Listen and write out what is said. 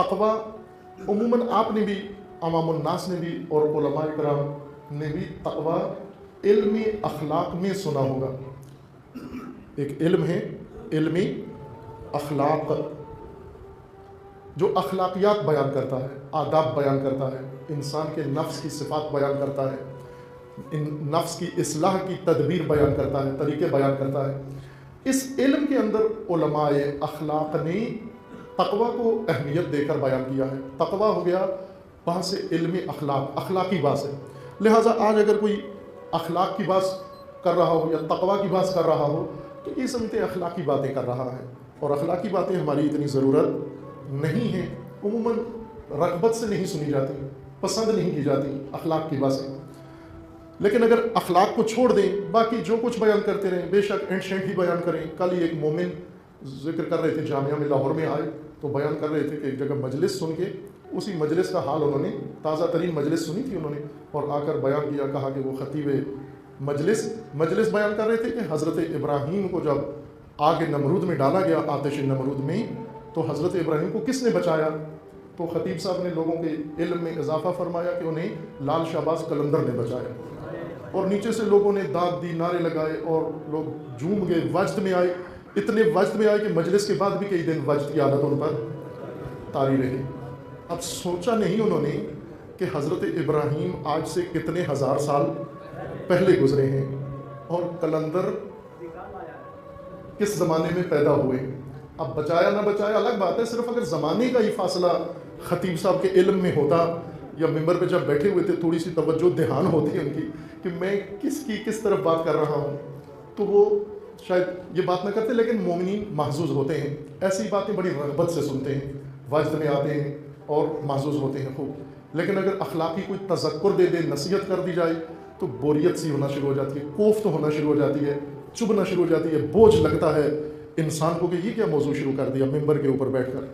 तकवा उमूमन आपने भी, अवामुन नास ने भी और उलमाए किराम ने भी तकवा इल्मी अखलाक में सुना होगा। एक इल्म है इल्मी अखलाक, जो अखलाकियात बयान करता है, आदाब बयान करता है, इंसान के नफ्स की सिफात बयान करता है, इन नफ्स की इस्लाह की तदबीर बयान करता है, तरीके बयान करता है। इस इल्म के अंदर उलमाए अखलाक ने तकवा को अहमियत देकर बयान किया है। तकवा हो गया वहाँ से इल्मी अखलाक, अखलाकी बात है। लिहाजा आज अगर कोई अखलाक की बात कर रहा हो या तकवा की बात कर रहा हो तो ये समझते अखलाकी बातें कर रहा है, और अखलाकी बातें हमारी इतनी ज़रूरत नहीं है। उमूमन रग़बत से नहीं सुनी जाती, पसंद नहीं की जाती अखलाक की बातें। लेकिन अगर अखलाक को छोड़ दें, बाकी जो कुछ बयान करते रहें, बेशक एंशेंट ही बयान करें। कल ही एक मोमिन जिक्र कर रहे थे, जामिया में लाहौर में आए तो बयान कर रहे थे कि एक जगह मजलिस सुन के उसी मजलिस का हाल उन्होंने, ताज़ा तरीन मजलिस सुनी थी उन्होंने, और आकर बयान किया, कहा कि वो खतीब मजलिस बयान कर रहे थे कि हज़रत इब्राहीम को जब आग नमरूद में डाला गया, आतिश नमरूद में, तो हज़रत इब्राहीम को किसने बचाया? तो खतीब साहब ने लोगों के इल्म में इजाफा फरमाया कि उन्हें लाल शाहबाज कलंदर ने बचाया। और नीचे से लोगों ने दाद दी, नारे लगाए और लोग झूम गए, वजद में आए, इतने वजद में आए कि मजलिस के बाद भी कई दिन वजद की आदत उन पर तारी रही। अब सोचा नहीं उन्होंने कि हज़रत इब्राहीम आज से कितने हज़ार साल पहले गुजरे हैं और कलंदर किस ज़माने में पैदा हुए। अब बचाया ना बचाया अलग बात है, सिर्फ अगर ज़माने का ही फासला खतीब साहब के इल्म में होता या मिंबर पे जब बैठे हुए थे थोड़ी सी तवज्जो ध्यान होती है उनकी कि मैं किस तरफ बात कर रहा हूँ, तो वो शायद ये बात ना करते। लेकिन मोमिनीन महजूज होते हैं, ऐसी बातें बड़ी रग़बत से सुनते हैं, वजद में आते हैं और महजूज होते हैं खूब। लेकिन अगर अखलाकी कोई तज़क्कुर दे दे, नसीहत कर दी जाए तो बोरियत सी होना शुरू हो जाती है, कोफ्त होना शुरू हो जाती है, चुभना शुरू हो जाती है, बोझ लगता है इंसान को कि ये क्या मौजू शुरू कर दिया मिंबर के ऊपर बैठकर।